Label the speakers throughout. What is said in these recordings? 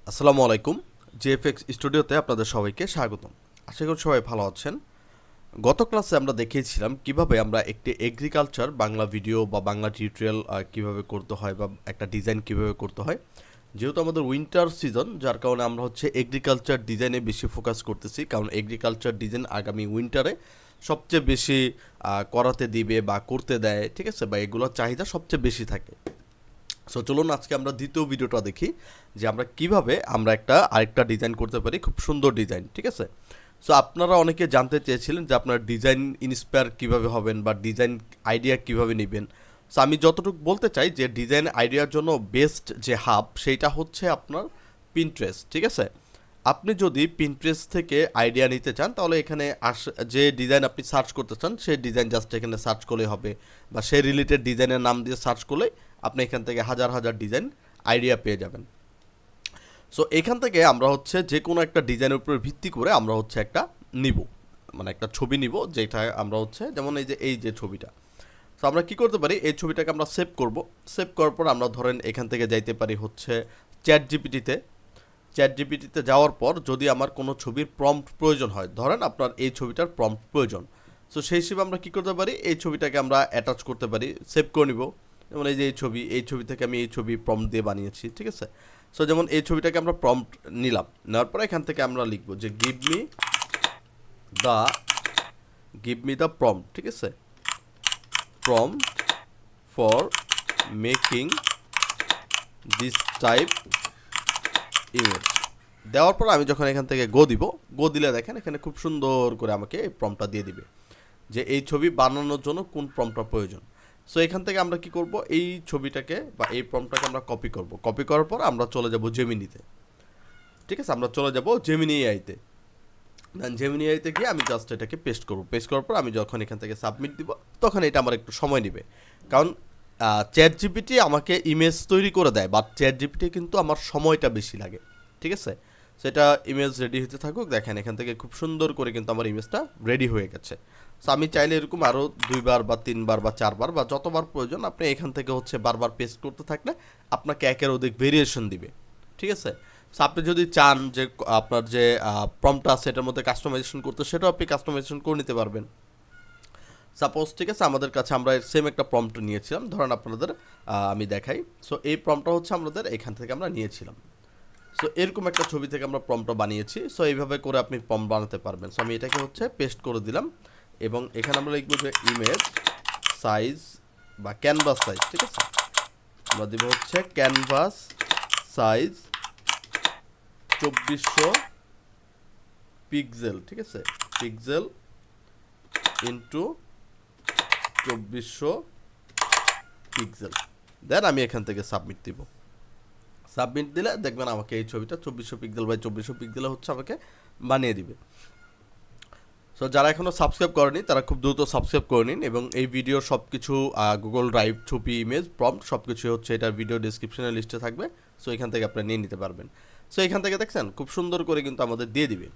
Speaker 1: আসসালামু আলাইকুম। জিএফএক্স স্টুডিওতে আপনাদের সবাইকে স্বাগতম। আশা করি সবাই ভালো আছেন। গত ক্লাসে আমরা দেখিয়েছিলাম কিভাবে আমরা একটি এগ্রিকালচার বাংলা ভিডিও বা বাংলা টিউটোরিয়াল কিভাবে করতে হয় বা একটা ডিজাইন কিভাবে করতে হয়। যেহেতু আমাদের উইন্টার সিজন, যার কারণে আমরা হচ্ছে এগ্রিকালচার ডিজাইনে বেশি ফোকাস করতেছি, কারণ এগ্রিকালচার ডিজাইন আগামী উইন্টারে সবচেয়ে বেশি করাতে দিবে বা করতে দেয়, ঠিক আছে, বা এগুলোর চাহিদা সবচেয়ে বেশি থাকে। সো চলুন আজকে আমরা দ্বিতীয় ভিডিওটা দেখি যে আমরা কিভাবে আমরা আরেকটা ডিজাইন করতে পারি, খুব সুন্দর ডিজাইন, ঠিক আছে। সো আপনারা অনেকে জানতে চেয়েছিলেন যে আপনার ডিজাইন ইন্সপায়ার কিভাবে হবেন বা ডিজাইন আইডিয়া কিভাবে নেবেন। সো আমি যতটুকু বলতে চাই যে ডিজাইন আইডিয়ার জন্য বেস্ট যে হাব সেইটা হচ্ছে আপনার পিন্টারেস্ট, ঠিক আছে। আপনি যদি পিন্টারেস্ট থেকে আইডিয়া নিতে চান তাহলে এখানে যে ডিজাইন আপনি সার্চ করতে চান সেই ডিজাইন জাস্ট এখানে সার্চ করলেই হবে, বা সেই রিলেটেড ডিজাইনের নাম দিয়ে সার্চ করলেই আপনি এখান থেকে হাজার হাজার ডিজাইন আইডিয়া পেয়ে যাবেন। সো এখান থেকে আমরা হচ্ছে যে কোনো একটা ডিজাইনের উপর ভিত্তি করে আমরা হচ্ছে একটা নিব, মানে একটা ছবি নিব, যেটা আমরা হচ্ছে যেমন এই যে ছবিটা। সো আমরা কি করতে পারি, এই ছবিটাকে আমরা সেভ করব। সেভ করার পর আমরা ধরেন এখান থেকে যাইতে পারি হচ্ছে চ্যাট জিপিটিতে যাওয়ার পর যদি আমার কোনো ছবির প্রম্পট প্রয়োজন হয়, ধরেন আপনার এই ছবিটার প্রম্পট প্রয়োজন, সো সেই হিসেবে আমরা কি করতে পারি, এই ছবিটাকে আমরা অ্যাটাচ করতে পারি, সেভ করে নিব। যেমন এই যে এই ছবি থেকে আমি এই ছবি প্রম্পট দিয়ে বানিয়েছি, ঠিক আছে। সো যেমন এই ছবিটাকে আমরা প্রম্পট নিলাম, নেওয়ার পরে এখান থেকে আমরা লিখব যে the give me the prompt, ঠিক আছে, prompt for making this type image. দেওয়ার পর আমি যখন এখান থেকে গো দিলে দেখেন এখানে খুব সুন্দর করে আমাকে এই প্রম্পটটা দিয়ে দিবে যে এই ছবি বানানোর জন্য কোন প্রম্পটটা প্রয়োজন। সো এখান থেকে আমরা কি করব, এই ছবিটাকে বা এই প্রম্পটটাকে আমরা কপি করার পর আমরা চলে যাব জেমিনিতে, ঠিক আছে। আমরা চলে যাব জেমিনি এআইতে, দেন জেমিনি এআইতে গিয়ে আমি জাস্ট এটাকে পেস্ট করার পর আমি যখন এখান থেকে সাবমিট দিব তখন এটা আমার একটু সময় নেবে, কারণ চ্যাট জিপিটি আমাকে ইমেজ তৈরি করে দেয়, বাট চ্যাট জিপিটি কিন্তু আমার সময়টা বেশি লাগে, ঠিক আছে। সেটা ইমেজ রেডি হতে থাকুক, দেখেন এখান থেকে খুব সুন্দর করে কিন্তু আমার ইমেজটা রেডি হয়ে গেছে। সো আমি চাইলে এরকম আরও 2বার বা 3বার বা 4বার বা যতবার প্রয়োজন আপনি এখান থেকে হচ্ছে বারবার পেস্ট করতে থাকলে আপনাকে একের অধিক ভেরিয়েশন দিবে, ঠিক আছে। সো আপনি যদি চান যে আপনার যে প্রম্পটটা আছে এটার মধ্যে কাস্টমাইজেশন করতে, সেটাও আপনি কাস্টমাইজেশন করে নিতে পারবেন। সাপোজ, ঠিক আছে, আমাদের কাছে আমরা সেম একটা প্রম্পট নিয়েছিলাম, ধরেন আপনাদের আমি দেখাই। সো এই প্রম্পটটা হচ্ছে আমাদের এখান থেকে আমরা নিয়েছিলাম। সো এরকম একটা ছবি থেকে আমরা প্রম্পটটা বানিয়েছি। সো এইভাবে করে আপনি প্রম্পট বানাতে পারবেন। সো আমি এটাকে হচ্ছে পেস্ট করে দিলাম এবং এখানে আমরা লিখবো যে ইমেজ সাইজ বা ক্যানভাস সাইজ, ঠিক আছে। আমরা দেবো হচ্ছে ক্যানভাস সাইজ 2400 পিক্সেল, ঠিক আছে, পিক্সেল ইন্টু 2400 পিক্সেল। দেন আমি এখান থেকে সাবমিট দিব। সাবমিট দিলে দেখবেন আমাকে এই ছবিটা 2400 পিক্সেল বাই 2400 পিক্সেলে হচ্ছে আমাকে বানিয়ে দিবে। সো যারা এখনও সাবস্ক্রাইব করেনি তারা খুব দ্রুত সাবস্ক্রাইব করে নিন, এবং এই ভিডিওর সব কিছু গুগল ড্রাইভ, ছবি, ইমেজ, প্রম্পট সব কিছু হচ্ছে এটার ভিডিও ডিসক্রিপশনের লিস্টে থাকবে। সো এখান থেকে আপনারা নিয়ে নিতে পারবেন। সো এখান থেকে দেখছেন খুব সুন্দর করে কিন্তু আমাদের দিয়ে দিবে।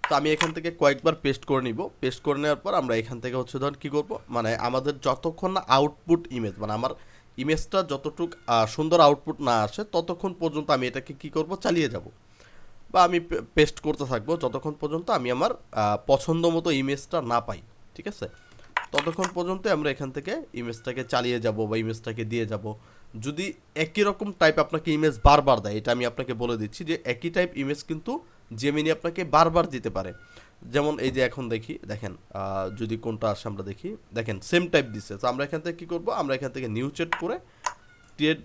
Speaker 1: তো আমি এখান থেকে কয়েকবার পেস্ট করে নিব। পেস্ট করে নেওয়ার পর আমরা এখান থেকে হচ্ছে ধরুন কী করবো, মানে আমাদের যতক্ষণ না আউটপুট ইমেজ, মানে আমার ইমেজটা যতটুক সুন্দর আউটপুট না আসে ততক্ষণ পর্যন্ত আমি এটাকে কী করব, চালিয়ে যাব, বা আমি পেস্ট করতে থাকবো যতক্ষণ পর্যন্ত আমি আমার পছন্দ মতো ইমেজটা না পাই, ঠিক আছে। ততক্ষণ পর্যন্ত আমরা এখান থেকে ইমেজটাকে চালিয়ে যাব বা ইমেজটাকে দিয়ে যাব। যদি একই রকম টাইপ আপনাকে ইমেজ বারবার দেয়, এটা আমি আপনাকে বলে দিচ্ছি যে একই টাইপ ইমেজ কিন্তু জেমিনি আপনাকে বারবার দিতে পারে। যেমন এই যে এখন দেখেন যদি কোনটা আসে আমরা দেখি, দেখেন সেম টাইপ দিচ্ছে। তো আমরা এখান থেকে কী করবো, আমরা এখান থেকে নিউ চেট করে ক্রিয়েট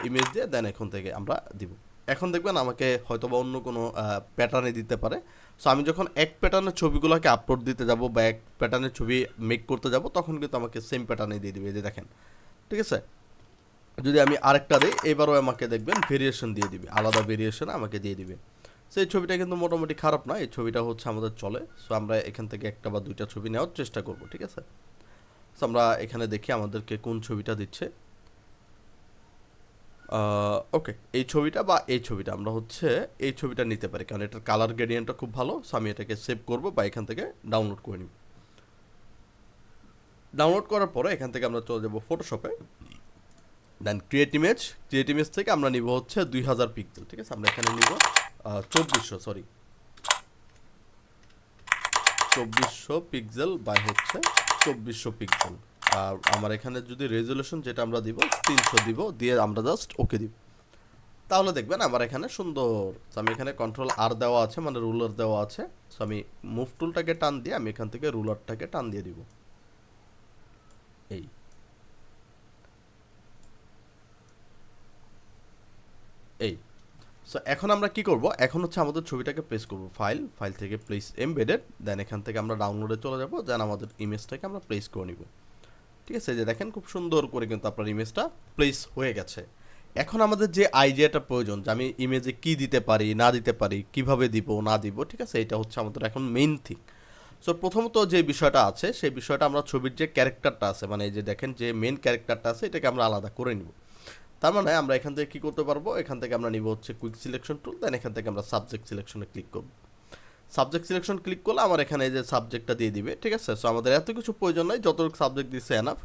Speaker 1: ইমেজ দিয়ে দেন এখন থেকে আমরা দিব। এখন দেখবেন আমাকে হয়তো বা অন্য কোনো প্যাটার্নে দিতে পারে। সো আমি যখন এক প্যাটার্নের ছবিগুলোকে আপলোড দিতে যাব বা এক প্যাটার্নের ছবি মেক করতে যাব তখন কিন্তু আমাকে সেম প্যাটার্নে দিয়ে দিবে, এই যে দেখেন, ঠিক আছে। যদি আমি আরেকটা দিই এবারও আমাকে দেখবেন ভেরিয়েশন দিয়ে দিবে, আলাদা ভেরিয়েশন আমাকে দিয়ে দিবে। সেই ছবিটা কিন্তু মোটামুটি খারাপ না, এই ছবিটা হচ্ছে আমাদের চলে। সো আমরা এখান থেকে একটা বা দুইটা ছবি নেওয়ার চেষ্টা করব, ঠিক আছে। সো আমরা এখানে দেখি আমাদেরকে কোন ছবিটা দিচ্ছে। ওকে, এই ছবিটা বা এই ছবিটা আমরা হচ্ছে এই ছবিটা নিতে পারি, কারণ এটার কালার গ্রেডিয়েন্টটা খুব ভালো। সো আমি এটাকে সেভ করব বা এখান থেকে ডাউনলোড করে নিব। ডাউনলোড করার পরে এখান থেকে আমরা চলে যাব ফটোশপে। দেন ক্রিয়েট ইমেজ থেকে আমরা নিব হচ্ছে 2000 পিক্সেল, ঠিক আছে। আমরা এখানে নিব 2400 পিক্সেল বাই হচ্ছে 2400 পিক্সেল। আর আমার এখানে যদি রেজলিউশন যেটা আমরা দিব 300 দিব, দিয়ে আমরা জাস্ট ওকে দিব, তাহলে দেখবেন আমার এখানে সুন্দর। আমি এখানে কন্ট্রোল আর দেওয়া আছে, মানে রুলার দেওয়া আছে। সো আমি মুভ টুলটাকে টান দিয়ে আমি এখান থেকে রুলারটাকে টান দিয়ে দিব, এই এই সো এখন আমরা কি করব, এখন হচ্ছে আমাদের ছবিটাকে প্লেস করব, ফাইল থেকে প্লেস এমবেডেড, দেন এখান থেকে আমরা ডাউনলোডে চলে যাব, দেন আমাদের ইমেজটাকে আমরা প্লেস করে নিব, ঠিক আছে। যে দেখেন খুব সুন্দর করে কিন্তু আপনার ইমেজটা প্লেস হয়ে গেছে। এখন আমাদের যে আইডিয়াটা প্রয়োজন, যে আমি ইমেজে কি দিতে পারি না দিতে পারি, কিভাবে দিব না দিব, ঠিক আছে, এটা হচ্ছে আমাদের এখন মেইন থিং। সো প্রথমত যে বিষয়টা আছে, সেই বিষয়টা আমরা ছবির যে ক্যারেক্টারটা আছে, মানে এই যে দেখেন যে মেইন ক্যারেক্টারটা আছে, এটাকে আমরা আলাদা করে নিব। তার মানে আমরা এখান থেকে কী করতে পারবো, এখান থেকে আমরা নিব হচ্ছে কুইক সিলেকশন টুল, দেন এখান থেকে আমরা সাবজেক্ট সিলেকশনে ক্লিক করব। সাবজেক্ট সিলেকশন ক্লিক করলে আমার এখানে এই যে সাবজেক্টটা দিয়ে দিবে, ঠিক আছে। সো আমাদের এত কিছু প্রয়োজন নয়, যতটুকু সাবজেক্ট দিচ্ছে এনাফ।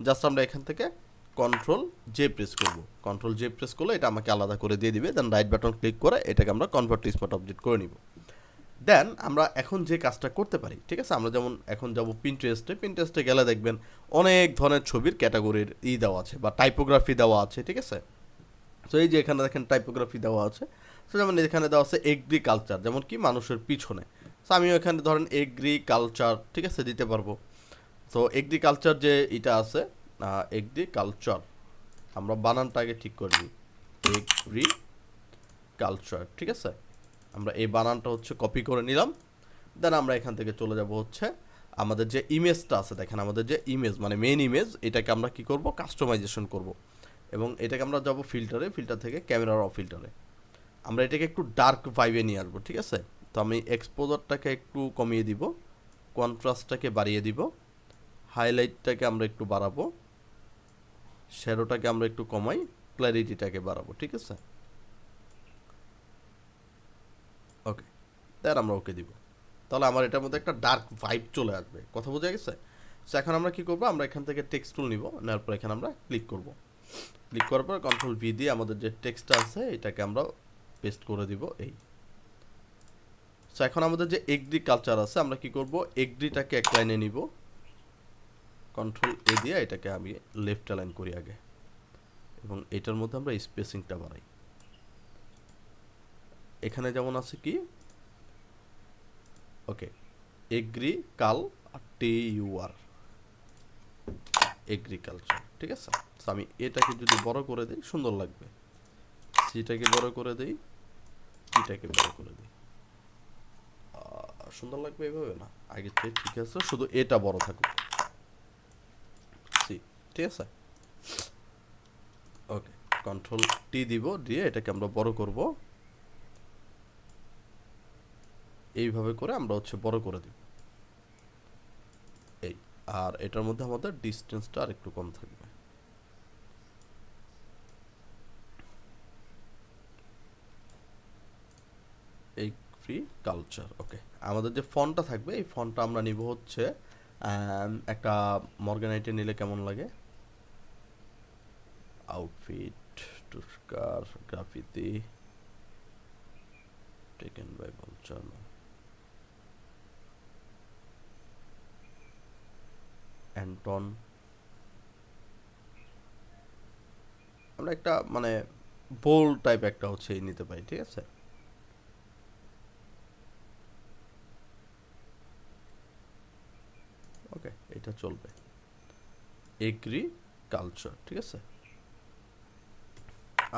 Speaker 1: জাস্ট আমরা এখান থেকে কন্ট্রোল জে প্রেস করব, কন্ট্রোল জে প্রেস করলে এটা আমাকে আলাদা করে দিয়ে দিবে, দেন রাইট বাটন ক্লিক করে এটাকে আমরা কনভার্ট টু স্মার্ট অবজেক্ট করে নিব। দেন আমরা এখন যে কাজটা করতে পারি, ঠিক আছে, আমরা যেমন এখন যাব পিন্টারেস্টে গেলে দেখবেন অনেক ধরনের ছবির ক্যাটাগরির দেওয়া আছে বা টাইপোগ্রাফি দেওয়া আছে, ঠিক আছে। সো এই যে এখানে দেখেন টাইপোগ্রাফি দেওয়া আছে। সো যেমন এখানে দেওয়া আছে এগ্রিকালচার, যেমন কি মানুষের পিছনে। সো আমিও এখানে ধরেন এগ্রিকালচার, ঠিক আছে, দিতে পারবো। তো এগ্রিকালচার যে এটা আছে, এগ্রিকালচার, আমরা বানানটা আগে ঠিক করে দিই, এগ্রিকালচার, ঠিক আছে। আমরা এই বানানটা হচ্ছে কপি করে নিলাম। দেন আমরা এখান থেকে চলে যাব হচ্ছে আমাদের যে ইমেজটা আছে, দেখেন আমাদের যে ইমেজ মানে মেইন ইমেজ, এটাকে আমরা কি করব, কাস্টমাইজেশন করব। এবং এটাকে আমরা যাব ফিল্টার থেকে ক্যামেরা র ফিল্টারে। আমরা এটাকে একটু ডার্ক ভাইবে নিয়ে আসবো, ঠিক আছে। তো আমি এক্সপোজারটাকে একটু কমিয়ে দিব, কন্ট্রাস্টটাকে বাড়িয়ে দিব, হাইলাইটটাকে আমরা একটু বাড়াবো, শ্যাডোটাকে আমরা একটু কমাই, ক্ল্যারিটিটাকে বাড়াবো, ঠিক আছে। ওকে, তার আমরা ওকে দিব, তাহলে আমার এটার মধ্যে একটা ডার্ক ভাইব চলে আসবে। কথা বোঝা গেছে? সো এখন আমরা কি করব, আমরা এখান থেকে টেক্সট টুল নিব, নেওয়ার পর এখানে আমরা ক্লিক করব। ক্লিক করার পর কন্ট্রোল ভি দিয়ে আমাদের যে টেক্সটটা আছে এটাকে আমরা পেস্ট করে দিব, এই। সো এখন আমাদের যে এগ্রিকালচার আছে, আমরা কি করব, এগ্রিটাকে এক লাইনে নিব, কন্ট্রোল এ দিয়ে এটাকে আমি লেফট অ্যালাইন করি আগে, এবং এটার মধ্যে আমরা স্পেসিংটা বাড়াই। এখানে যেমন আছে কি, ওকে, এগ্রিকাল TUR, এগ্রিকালচার, ঠিক আছে। তো আমি এটাকে যদি বড় করে দিই সুন্দর লাগবে, সিটাকে বড় করে দিই, টিটাকে বড় করে দিই, সুন্দর লাগবে এইভাবে না, আগে থেকে ঠিক আছে, শুধু এটা বড় থাকুক, সি, ঠিক আছে। ওকে, কন্ট্রোল টি দিব, দিয়ে এটাকে আমরা বড় করব, এইভাবে করে আমরা হচ্ছে বড় করে দিব, এই। আর এটার মধ্যে আমাদের ডিস্টেন্সটা আর একটু কম থাকবে, এই ফ্রি কালচার। ওকে, আমাদের যে ফন্টটা থাকবে এই ফন্টটা আমরা নিব হচ্ছে একটা মর্গানাইটে নিলে কেমন লাগে, আউটফিট টুস্কার গ্রাফিতি টেকেন বাই বলচানো, অ্যান্টন, আমরা একটা মানে বোল্ড টাইপ একটা হচ্ছে নিতে পারি, ঠিক আছে। ওকে, এটা চলবে, এগ্রিকালচার, ঠিক আছে।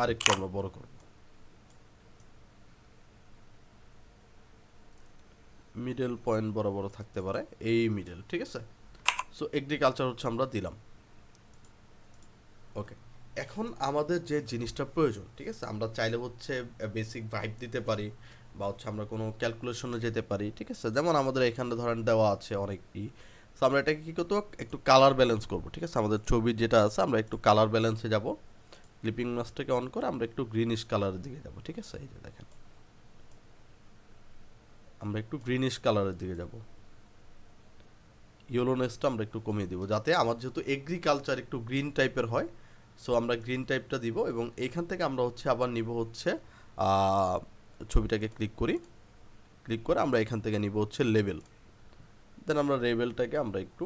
Speaker 1: আর একটু আমরা বড় করব, মিডল পয়েন্ট বড় বড় থাকতে পারে, এই মিডল, ঠিক আছে। সো এগ্রিকালচার হচ্ছে আমরা দিলাম। ওকে, এখন আমাদের যে জিনিসটা প্রয়োজন, ঠিক আছে, আমরা চাইলে হচ্ছে বেসিক ভাইব দিতে পারি, বা হচ্ছে আমরা কোনো ক্যালকুলেশনে যেতে পারি, ঠিক আছে। যেমন আমাদের এখানে ধরেন দেওয়া আছে অনেক সো আমরা এটাকে কী করতে একটু কালার ব্যালেন্স করবো, ঠিক আছে। আমাদের ছবির যেটা আছে আমরা একটু কালার ব্যালেন্সে যাব, ক্লিপিং মাস্কটাকে অন করে আমরা একটু গ্রিনিশ কালারের দিকে যাব, ঠিক আছে। এই যে দেখেন আমরা একটু গ্রিনিশ কালারের দিকে যাব, ইয়েলোনেসটা আমরা একটু কমিয়ে দিব, যাতে আমার যেহেতু এগ্রিকালচার একটু গ্রিন টাইপের হয়, সো আমরা গ্রিন টাইপটা দিব এবং এইখান থেকে আমরা হচ্ছে আবার নিব হচ্ছে ছবিটাকে ক্লিক করে আমরা এখান থেকে নিব হচ্ছে লেভেল। দেন আমরা লেভেলটাকে আমরা একটু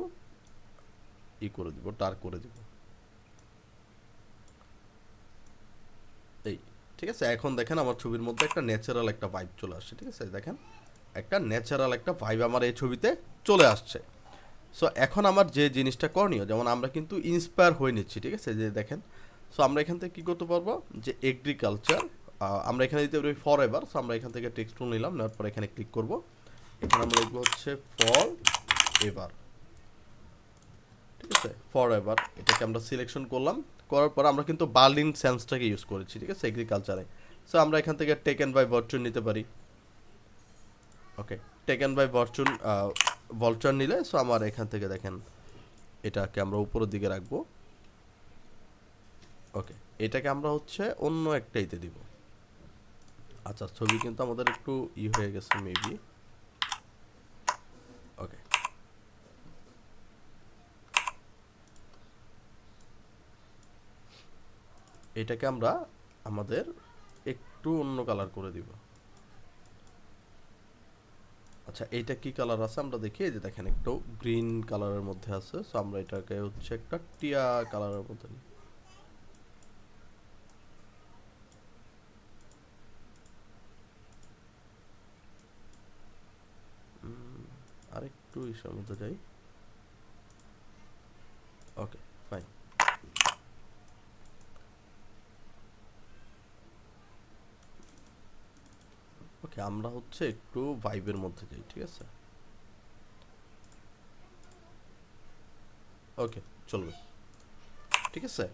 Speaker 1: করে দিব, ডার্ক করে দিব। এই ঠিক আছে, এখন দেখেন আমার ছবির মধ্যে একটা ন্যাচারাল একটা ভাইব চলে আসছে। ঠিক আছে, দেখেন একটা ন্যাচারাল একটা ভাইব আমার এই ছবিতে চলে আসছে। সো এখন আমার যে জিনিসটা করণীয়, যেমন আমরা কিন্তু ইন্সপায়ার হয়ে নিচ্ছি। ঠিক আছে, যে দেখেন, সো আমরা এখান থেকে কী করতে পারবো, যে এগ্রিকালচার আমরা এখানে দিতে পারি ফর এভার। সো আমরা এখান থেকে টেক্সট টুল নিলাম, নেওয়ার পর এখানে ক্লিক করব, এখানে আমরা লিখবো হচ্ছে ফর এভার। ঠিক আছে, ফর এভার এটাকে আমরা সিলেকশন করলাম, করার পর আমরা কিন্তু বার্লিন সেন্সটাকে ইউজ করেছি। ঠিক আছে, এগ্রিকালচারে। সো আমরা এখান থেকে টেকেন বাই ভার্চুন নিতে পারি। ওকে, টেকেন বাই ভার্চুন ভলচার নিলে, সো আমার এখান থেকে দেখেন এটাকে আমরা উপরের দিকে রাখবো। ওকে, এটাকে আমরা হচ্ছে অন্য একটাইতে দিব। আচ্ছা, ছবি কিন্তু আমাদের একটু হয়ে গেছে মেবি। ওকে, এটাকে আমরা আমাদের একটু অন্য কালার করে দিব। আচ্ছা, এইটা কি কালার আছে আমরা দেখি। এই যে দেখেন একটু গ্রিন কালারের মধ্যে আছে। সো আমরা এটাকে হচ্ছে একটা টিয়া কালারের মধ্যে নিই। আরেকটু ইসের মধ্যে যাই। ওকে, ফাইন। ওকে, আমরা হচ্ছে একটু ভাইবের মধ্যে যাই। ঠিক আছে, ওকে, চলবে। ঠিক আছে,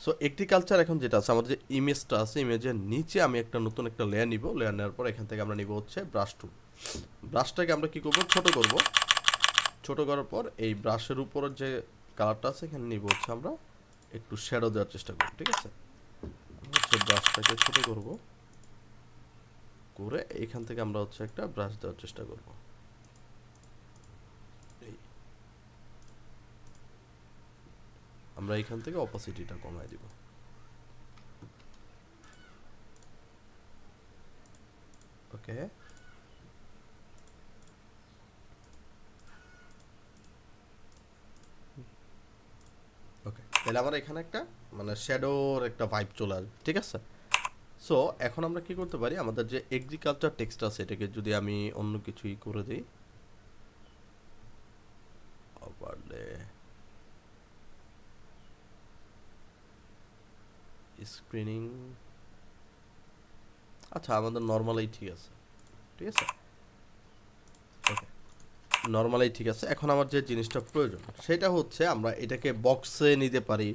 Speaker 1: সো এগ্রিকালচার এখন যেটা আছে, আমাদের যে ইমেজটা আছে, ইমেজের নিচে আমি একটা নতুন একটা লেয়ার নিব। লেয়ার নেওয়ার পর এখান থেকে আমরা নিব হচ্ছে ব্রাশ টুল। ব্রাশটাকে আমরা কি করব, ছোট করব। ছোট করার পর এই ব্রাশের উপরের যে কালারটা আছে এখানে নিব হচ্ছে আমরা একটু শ্যাডো দেওয়ার চেষ্টা করব। ঠিক আছে, হচ্ছে ব্রাশটাকে ছোট করব, করে এখান থেকে আমরা হচ্ছে একটা ব্রাশ দেওয়ার চেষ্টা করব। আমরা এখান থেকে অপাসিটিটা কমায় দিব। ওকে, ওকে, তাহলে আমার এখানে একটা মানে শ্যাডোর একটা ভাইব চলে আসবে। ঠিক আছে, সো এখন আমরা কি করতে পারি, আমাদের যে এগ্রিকালচার টেক্সট আছে এটাকে যদি আমি অন্য কিছুই করে দিই, ওভারলে স্ক্রিনিং। আচ্ছা, আমাদের নর্মালাই ঠিক আছে। ঠিক আছে, ওকে, নর্মালাই ঠিক আছে। এখন আমার যে জিনিসটা প্রয়োজন সেটা হচ্ছে আমরা এটাকে বক্সে নিতে পারি,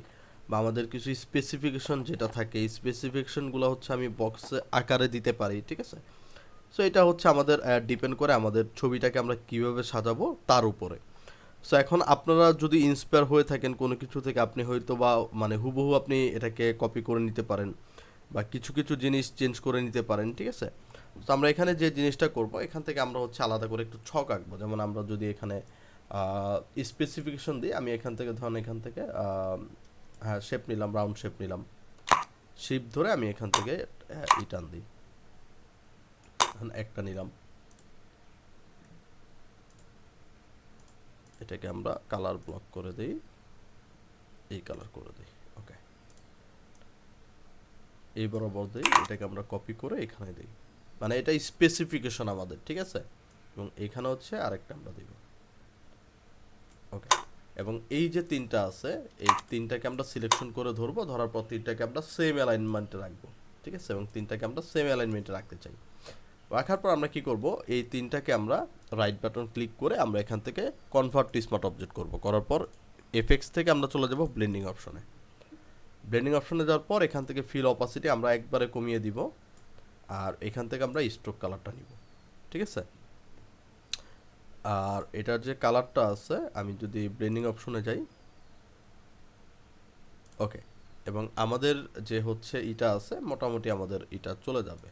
Speaker 1: বা আমাদের কিছু স্পেসিফিকেশন যেটা থাকে এই স্পেসিফিকেশনগুলো হচ্ছে আমি বক্সে আকারে দিতে পারি। ঠিক আছে, সো এটা হচ্ছে আমাদের ডিপেন্ড করে আমাদের ছবিটাকে আমরা কিভাবে সাজাবো তার উপরে। সো এখন আপনারা যদি ইন্সপায়ার হয়ে থাকেন কোনো কিছু থেকে, আপনি হয়তো বা মানে হুবহু আপনি এটাকে কপি করে নিতে পারেন, বা কিছু কিছু জিনিস চেঞ্জ করে নিতে পারেন। ঠিক আছে, তো আমরা এখানে যে জিনিসটা করব, এখান থেকে আমরা হচ্ছে আলাদা করে একটু ছক আঁকবো। যেমন আমরা যদি এখানে স্পেসিফিকেশন দিই, আমি এখান থেকে ধরুন এখান থেকে হ্যাঁ শেপ নিলাম, রাউন্ড শেপ নিলাম, শেপ ধরে আমি এখান থেকে টান দিই, একটা নিলাম, এটাকে আমরা কালার ব্লক করে দিই, এই কালার করে দিই। ওকে, এই বরাবর দিই, এটাকে আমরা কপি করে এখানে দিই, মানে এটা স্পেসিফিকেশন আমাদের। ঠিক আছে, এবং এখানে হচ্ছে আরেকটা আমরা দিব। ওকে, এবং এই যে তিনটা আছে এই তিনটাকে আমরা সিলেকশন করে ধরবো, ধরার পর তিনটাকে আমরা সেম অ্যালাইনমেন্টে রাখবো। ঠিক আছে, এবং তিনটাকে আমরা সেম অ্যালাইনমেন্টে রাখতে চাই। রাখার পর আমরা কি করব, এই তিনটাকে আমরা রাইট বাটন ক্লিক করে আমরা এখান থেকে কনভার্ট টু স্মার্ট অবজেক্ট করব। করার পর এফেক্টস থেকে আমরা চলে যাব ব্লেন্ডিং অপশনে। ব্লেন্ডিং অপশনে যাওয়ার পর এখান থেকে ফিল অপাসিটি আমরা একবারে কমিয়ে দিব, আর এখান থেকে আমরা স্ট্রোক কালারটা নিব। ঠিক আছে, আর এটার যে কালারটা আছে, আমি যদি ব্লেন্ডিং অপশনে যাই, ওকে, এবং আমাদের যে হচ্ছে এটা আছে মোটামুটি আমাদের এটা চলে যাবে।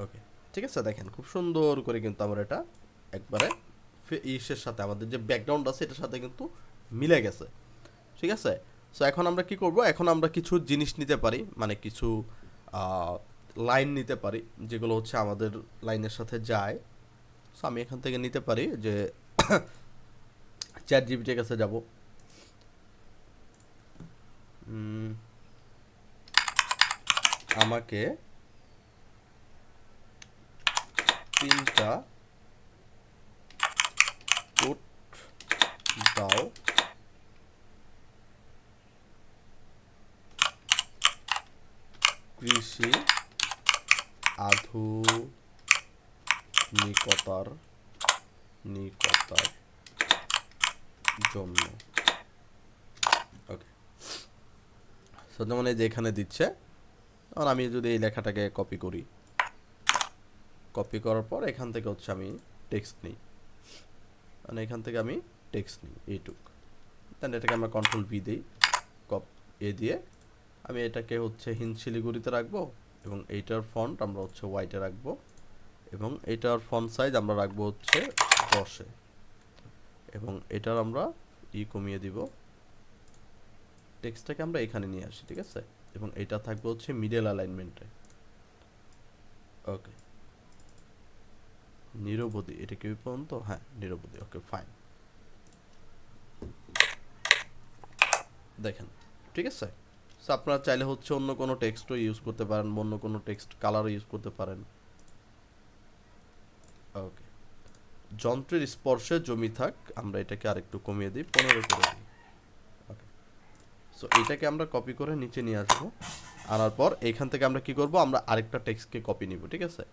Speaker 1: ওকে, ঠিক আছে, দেখেন খুব সুন্দর করে কিন্তু আমরা এটা একবারে ইসের সাথে আমাদের যে ব্যাকগ্রাউন্ড আছে এটার সাথে কিন্তু মিলে গেছে। ঠিক আছে, সো এখন আমরা কি করব, এখন আমরা কিছু জিনিস নিতে পারি, মানে কিছু লাইন নিতে পারি যেগুলো হচ্ছে আমাদের লাইনের সাথে যায়। সো আমি এখান থেকে নিতে পারি যে চ্যাট জিপিটির কাছে যাব, আমাকে 3টা কোট দাও কৃষি আধুনিকতার জন্য। ওকে, সো যেমন এই যে এখানে দিচ্ছে, আর আমি যদি এই লেখাটাকে কপি করি, কপি করার পর এখান থেকে হচ্ছে আমি টেক্সট নিই, মানে এখান থেকে আমি টেক্সট নিই এইটুক, দেন এটাকে আমরা কন্ট্রোল ভি দিই, কপ এ দিয়ে আমি এটাকে হচ্ছে হিন্দ শিলিগুড়িতে রাখবো, এবং এইটার ফন্ট আমরা হচ্ছে হোয়াইটে রাখবো, এবং এটার ফন্ট সাইজ আমরা রাখবো হচ্ছে 10-এ, এবং এটার আমরা কমিয়ে দিব, টেক্সটটাকে আমরা এখানে নিয়ে আসি, ঠিক আছে, এবং এটা থাকবে হচ্ছে মিডল অ্যালাইনমেন্টে। ওকে, নিরবধি, এটা কি পর্যন্ত? হ্যাঁ, নিরবধি। ওকে, ফাইন, দেখেন, ঠিক আছে। সো আপনারা চাইলে হচ্ছে অন্য কোনো টেক্সটও ইউজ করতে পারেন, অন্য কোনো টেক্সট কালারও ইউজ করতে পারেন। ওকে, যন্ত্রের স্পর্শে জমি থাক, আমরা এটাকে আরেকটু কমিয়ে দিই, 15 করে দিই। ওকে, সো এইটাকে আমরা কপি করে নিচে নিয়ে আসবো, আনার পর এখান থেকে আমরা কি করব, আমরা আরেকটা টেক্সটকে কপি নিব, ঠিক আছে।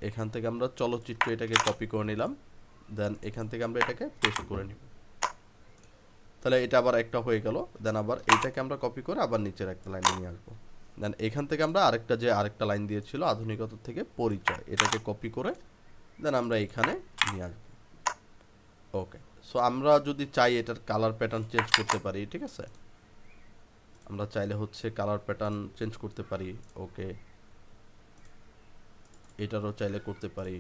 Speaker 1: এখান থেকে আমরা চলচ্চিত্র এটাকে কপি করে নিলাম, দেন এখান থেকে আমরা এটাকে পেস্ট করে নিব, তাহলে এটা আবার একটা হয়ে গেল। দেন আবার এইটাকে আমরা কপি করে আবার নিচের একটা লাইনে নিয়ে আসবো, দেন এখান থেকে আমরা আরেকটা লাইন দিয়েছিল আধুনিকতা থেকে পরিচয়, এটাকে কপি করে দেন আমরা এখানে নিয়ে আসবো। ওকে, সো আমরা যদি চাই এটার কালার প্যাটার্ন চেঞ্জ করতে পারি, ঠিক আছে, আমরা চাইলে হচ্ছে কালার প্যাটার্ন চেঞ্জ করতে পারি। ওকে, এটারও চাইলে করতে পারি।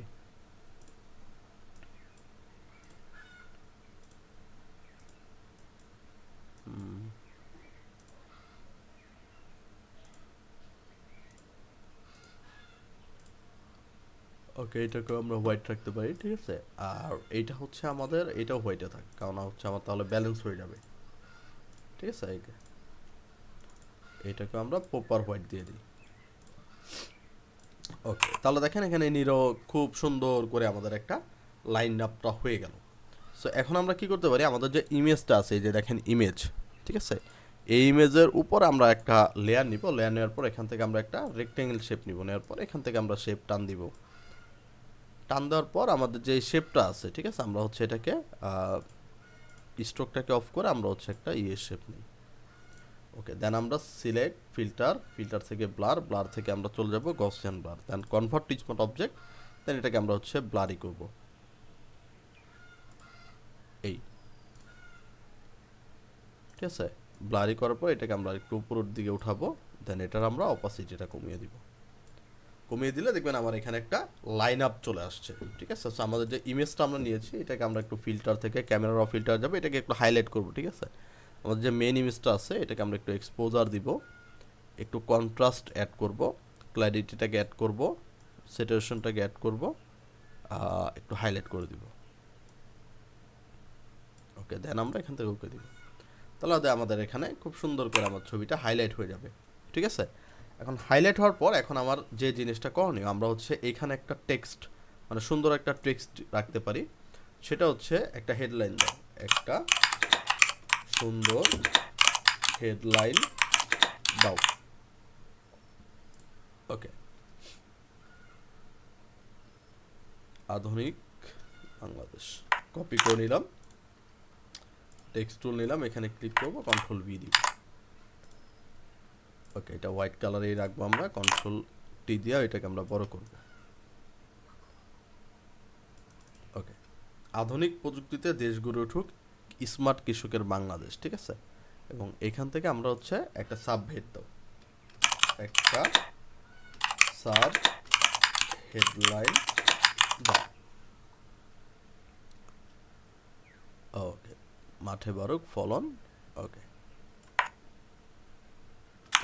Speaker 1: ওকে, এটাকেও আমরা হোয়াইট রাখতে পারি, ঠিক আছে। আর এইটা হচ্ছে আমাদের, এটাও হোয়াইটে থাক, কারণ হচ্ছে আমার তাহলে ব্যালেন্স হয়ে যাবে, ঠিক আছে। এইটাকে আমরা প্রপার হোয়াইট দিয়ে দিই। ওকে, তাহলে দেখেন এখানে নিরো খুব সুন্দর করে আমাদের একটা লাইন আপটা হয়ে গেল। সো এখন আমরা কি করতে পারি, আমাদের যে ইমেজটা আছে, এই যে দেখেন ইমেজ, ঠিক আছে, এই ইমেজের উপর আমরা একটা লেয়ার নিব, লেয়ার নেওয়ার পর এখান থেকে আমরা একটা রেক্টেঙ্গেল শেপ নিব, নেওয়ার পর এখান থেকে আমরা শেপ টান দিব, টান দেওয়ার পর আমাদের যে শেপটা আছে, ঠিক আছে, আমরা হচ্ছে এটাকে স্ট্রোকটাকে অফ করে আমরা হচ্ছে একটা শেপ নিই। ওকে, দেন আমরা সিলেক্ট ফিল্টার থেকে ব্লার থেকে আমরা চলে যাব Gaussian blur, then convert to smart object, then এটাকে আমরা হচ্ছে ব্লারই করব, এই, ঠিক আছে। ব্লারি করার পর এটাকে আমরা একটু উপরের দিকে উঠাবো, দেন এটার আমরা অপাসিটিটা কমিয়ে দিব, কমিয়ে দিলে দেখবেন আমার এখানে একটা লাইন আপ চলে আসছে, ঠিক আছে। সো আমাদের যে ইমেজটা আমরা নিয়েছি এটাকে আমরা একটু ফিল্টার থেকে ক্যামেরার ফিল্টার যাবে, এটাকে একটু হাইলাইট করব, ঠিক আছে। আমাদের যে মেন ইমেজটা আছে এটাকে আমরা একটু এক্সপোজার দিব, একটু কন্ট্রাস্ট অ্যাড করব, ক্ল্যারিটিটাকে অ্যাড করব, স্যাচুরেশনটাকে অ্যাড করব, একটু হাইলাইট করে দিব। ওকে, দেন আমরা এখান থেকে ওকে দিব, তাহলে আমাদের এখানে খুব সুন্দর করে আমার ছবিটা হাইলাইট হয়ে যাবে, ঠিক আছে। এখন হাইলাইট হওয়ার পর এখন আমার যে জিনিসটা করণীয়, আমরা হচ্ছে এখানে একটা টেক্সট, মানে সুন্দর একটা টেক্সট রাখতে পারি, সেটা হচ্ছে একটা হেডলাইন দাও, একটা সুন্দর হেডলাইন দাও। ওকে, আধুনিক বাংলাদেশ, কপি করে নিলাম, টেক্সট টুল নিলাম, এখানে ক্লিক করব, কন্ট্রোল ভি দিব। ওকে, এটা হোয়াইট কালারেই রাখবো, আমরা কন্ট্রোল টি দিয়ে এটাকে আমরা বড় করব। ওকে, আধুনিক প্রযুক্তিতে দেশ গড়ে উঠুক, স্মার্ট কৃষকের বাংলাদেশ, ঠিক আছে। এবং এখান থেকে আমরা হচ্ছে একটা সাব হেড দাও, একটা সাব হেডলাইন দাও। ওকে, মাঠে বাড়ুক ফলন। ওকে,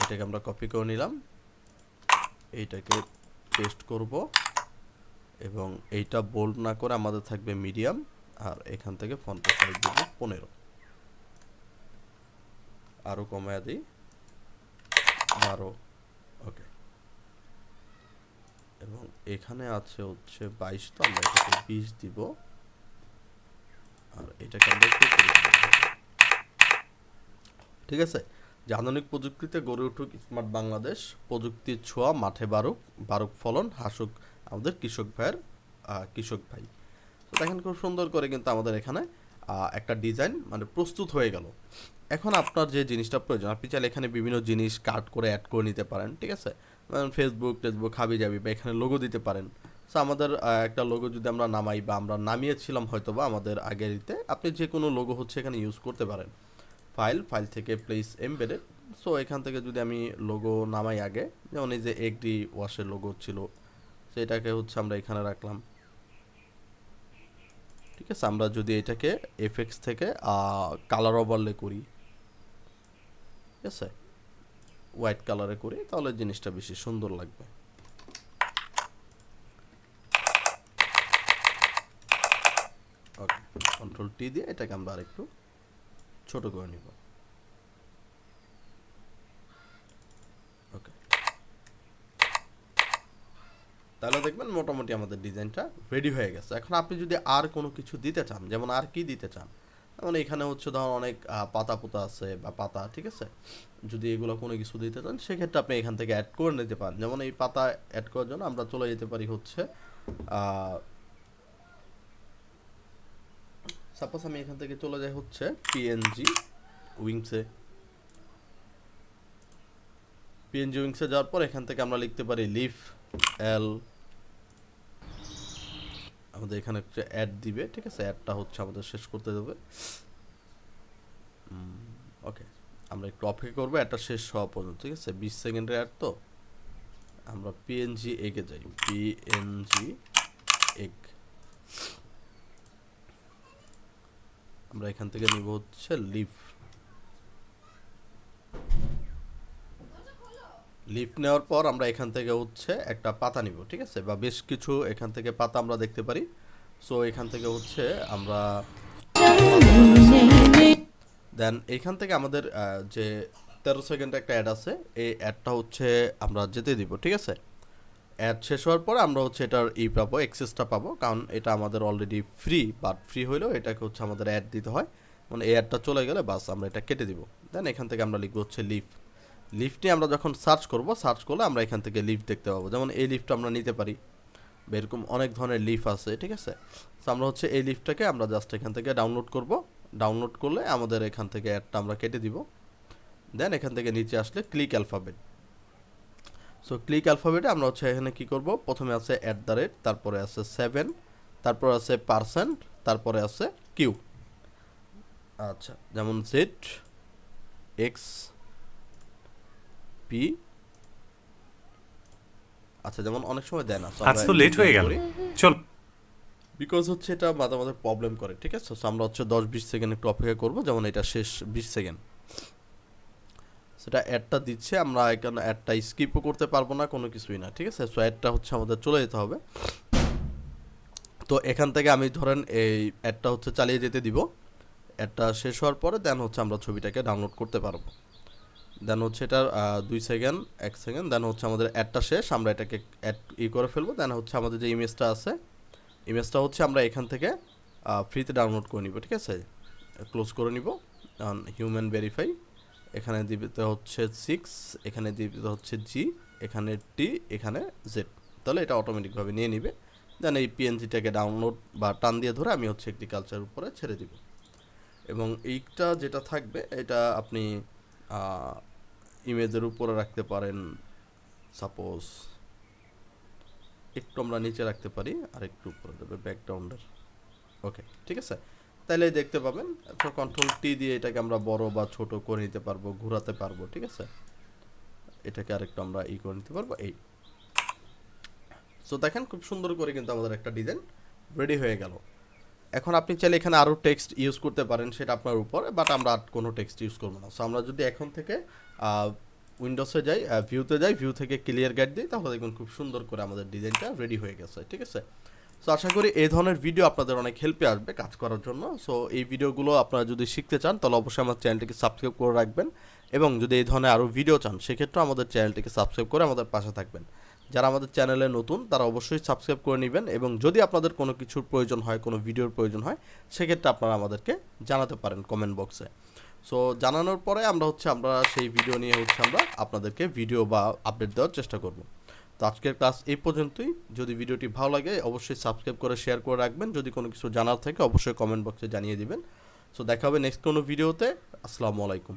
Speaker 1: এটাকে আমরা কপি করে নিলাম, এইটাকে পেস্ট করব এবং এইটা বোল্ড না করে আমাদের থাকবে মিডিয়াম, আর এখান থেকে ফন্টের সাইজ দিব 15, আরও কমায় দিই 12, ওকে। এবং এখানে আছে হচ্ছে 22, তো আমরা এটাকে 20 দিব, আর এটাকে আমরা 24 দিব। ঠিক আছে, যে আধুনিক প্রযুক্তিতে গড়ে উঠুক স্মার্ট বাংলাদেশ, প্রযুক্তির ছোঁয়া মাঠে বাড়ুক, বাড়ুক ফলন, হাসুক আমাদের কৃষক ভাই। তো দেখেন খুব সুন্দর করে কিন্তু আমাদের এখানে একটা ডিজাইন মানে প্রস্তুত হয়ে গেল। এখন আপনার যে জিনিসটা প্রয়োজন, আপনি চাইলে এখানে বিভিন্ন জিনিস কাট করে অ্যাড করে নিতে পারেন, ঠিক আছে, ফেসবুক হাবি যাবি বা এখানে লোগো দিতে পারেন। সো আমাদের একটা লোগো যদি আমরা নামাই বা আমরা নামিয়েছিলাম হয়তো বা আমাদের আগের ইতে, আপনি যে কোনো লোগো হচ্ছে এখানে ইউজ করতে পারেন। ফাইল থেকে প্লেস এমবেডেড। সো এখান থেকে যদি আমি লোগো নামাই আগে, যেমন এই যে এগ্রি ওয়াশের লোগো ছিল, সেটাকে হচ্ছে আমরা এখানে রাখলাম। ঠিক আছে, আমরা যদি এটাকে এফএক্স থেকে কালার ওভারলে করি, ঠিক আছে, হোয়াইট কালারে করি, তাহলে জিনিসটা বেশি সুন্দর লাগবে। ওকে, কন্ট্রোল টি দিয়ে এটাকে আমরা আরেকটু ছোট করে নিব। ওকে, তাহলে দেখবেন মোটামুটি আমাদের ডিজাইনটা রেডি হয়ে গেছে। এখন আপনি যদি আর কোনো কিছু দিতে চান, যেমন আর কি দিতে চান, যেমন এখানে হচ্ছে ধরুন অনেক পাতা পোতা আছে বা পাতা, ঠিক আছে, যদি এগুলো কোনো কিছু দিতে চান সেক্ষেত্রে আপনি এখান থেকে অ্যাড করে নিতে পারেন। যেমন এই পাতা অ্যাড করার জন্য আমরা চলে যেতে পারি হচ্ছে সাপোজ আমি এখান থেকে চলে যাই হচ্ছে পিএনজি উইংসে। যাওয়ার পর এখান থেকে আমরা লিখতে পারি লিফ এল, আমাদের এখানে একটা অ্যাড দিবে, ঠিক আছে, অ্যাডটা হচ্ছে আমাদের শেষ করতে দেবে। ওকে, আমরা একটু অপেক্ষা করবো অ্যাডটা শেষ হওয়া পর্যন্ত, ঠিক আছে, 20 সেকেন্ডের অ্যাড, তো আমরা পিএনজি এগে যাই, পিএনজি এগ, আমরা এখান থেকে নিব হচ্ছে লিফ নেওয়ার পর আমরা এখান থেকে হচ্ছে একটা পাতা নিব, ঠিক আছে, বা বেশ কিছু এখান থেকে পাতা আমরা দেখতে পারি। সো এখান থেকে হচ্ছে আমরা দেন এখান থেকে আমাদের যে 13 সেকেন্ডের একটা অ্যাড আছে, এই অ্যাডটা হচ্ছে আমরা যেতে দিব, ঠিক আছে। অ্যাড শেষ হওয়ার পরে আমরা হচ্ছে এটার পাবো, এক্সেসটা পাবো, কারণ এটা আমাদের অলরেডি ফ্রি, বাট ফ্রি হইলেও এটাকে হচ্ছে আমাদের অ্যাড দিতে হয়, মানে এই অ্যাডটা চলে গেলে বাস আমরা এটা কেটে দিব। দেন এখান থেকে আমরা লিখবো হচ্ছে লিফটে আমরা যখন সার্চ করলে আমরা এখান থেকে লিফট দেখতে পাবো, যেমন এই লিফটটা আমরা নিতে পারি, এরকম অনেক ধরনের লিফ আছে, ঠিক আছে। তো আমরা হচ্ছে এই লিফটটাকে আমরা জাস্ট এখান থেকে ডাউনলোড করলে আমাদের এখান থেকে অ্যাডটা আমরা কেটে দিব। দেন এখান থেকে নিচে আসলে ক্লিক অ্যালফাবেট। সো ক্লিক অ্যালফাবেটে আমরা হচ্ছে এখানে কি করব, প্রথমে আছে @, তারপরে আছে 7, তারপরে আছে %, তারপরে আছে কিউ। আচ্ছা, যেমন জেড এক্স পি, আচ্ছা, যেমন অনেক সময় দেয় না,
Speaker 2: আজ তো লেট হয়ে গেল, চল,
Speaker 1: বিকজ হচ্ছে এটা মাঝে মাঝে প্রবলেম করে, ঠিক আছে। সো আমরা হচ্ছে 10-20 সেকেন্ড একটু অপেক্ষা করবো, যেমন এটা শেষ 20 সেকেন্ড, সেটা অ্যাডটা দিচ্ছে, আমরা এখানে অ্যাডটা স্কিপও করতে পারবো না, কোনো কিছুই না, ঠিক আছে। সো অ্যাডটা হচ্ছে আমাদের চলে যেতে হবে। তো এখান থেকে আমি ধরেন এই অ্যাডটা হচ্ছে চালিয়ে যেতে দিব, অ্যাডটা শেষ হওয়ার পরে দেন হচ্ছে আমরা ছবিটাকে ডাউনলোড করতে পারবো। দেন হচ্ছে এটার 2 সেকেন্ড 1 সেকেন্ড, দেন হচ্ছে আমাদের অ্যাডটা শেষ, আমরা এটাকে অ্যাড করে ফেলবো। দেন হচ্ছে আমাদের যে ইমেজটা আছে, ইমেজটা হচ্ছে আমরা এখান থেকে ফ্রিতে ডাউনলোড করে নিব, ঠিক আছে, ক্লোজ করে নিব। হিউম্যান ভেরিফাই, এখানে দিতে হচ্ছে 6, এখানে দিতে হচ্ছে জি, এখানে টি, এখানে জেড, তাহলে এটা অটোমেটিকভাবে নিয়ে নিবে। দেন এই পিএনজিটাকে ডাউনলোড বা টান দিয়ে ধরে আমি হচ্ছে এগ্রিকালচার উপরে ছেড়ে দিব, এবং এইটা যেটা থাকবে এটা আপনি ইমেজের উপরে রাখতে পারেন, সাপোজ একটু আমরা নিচে রাখতে পারি, আর একটু উপরে দেবে ব্যাকগ্রাউন্ডের, ওকে, ঠিক আছে, তাহলে দেখতে পাবেন। তো কন্ট্রোল টি দিয়ে এটাকে আমরা বড় বা ছোট করে নিতে পারবো, ঘোরাতে পারবো, ঠিক আছে, এটাকে আরেকটু আমরা করে নিতে পারবো এই। সো দেখেন খুব সুন্দর করে কিন্তু আমাদের একটা ডিজাইন রেডি হয়ে গেল। এখন আপনি চাইলে এখানে আরও টেক্সট ইউজ করতে পারেন, সেটা আপনার উপরে, বাট আমরা আর কোনো টেক্সট ইউজ করবো না। সো আমরা যদি এখন থেকে উইন্ডোজে যাই, ভিউতে যাই, ভিউ থেকে ক্লিয়ার গাইড দিই, তাহলে দেখবেন খুব সুন্দর করে আমাদের ডিজাইনটা রেডি হয়ে গেছে। ঠিক আছে, সো আশা করি এই ধরনের ভিডিও আপনাদের অনেক হেল্পে আসবে কাজ করার জন্য। সো এই ভিডিওগুলো আপনারা যদি শিখতে চান তাহলে অবশ্যই আমার চ্যানেলটিকে সাবস্ক্রাইব করে রাখবেন, এবং যদি এই ধরনের আরও ভিডিও চান সেক্ষেত্রে আমাদের চ্যানেলটিকে সাবস্ক্রাইব করে আমাদের পাশে থাকবেন। যারা আমাদের চ্যানেলে নতুন তারা অবশ্যই সাবস্ক্রাইব করে নেবেন, এবং যদি আপনাদের কোনো কিছুর প্রয়োজন হয়, কোনো ভিডিওর প্রয়োজন হয়, সেক্ষেত্রে আপনারা আমাদেরকে জানাতে পারেন কমেন্ট বক্সে। সো জানানোর পরে আমরা সেই ভিডিও নিয়ে আমরা আপনাদেরকে ভিডিও বা আপডেট দেওয়ার চেষ্টা করব। তো আজকের ক্লাস এই পর্যন্তই। যদি ভিডিওটি ভালো লাগে অবশ্যই সাবস্ক্রাইব করে শেয়ার করে রাখবেন। যদি কোনো কিছু জানার থাকে অবশ্যই কমেন্ট বক্সে জানিয়ে দিবেন। সো দেখা হবে নেক্সট কোনো ভিডিওতে। আসসালামু আলাইকুম।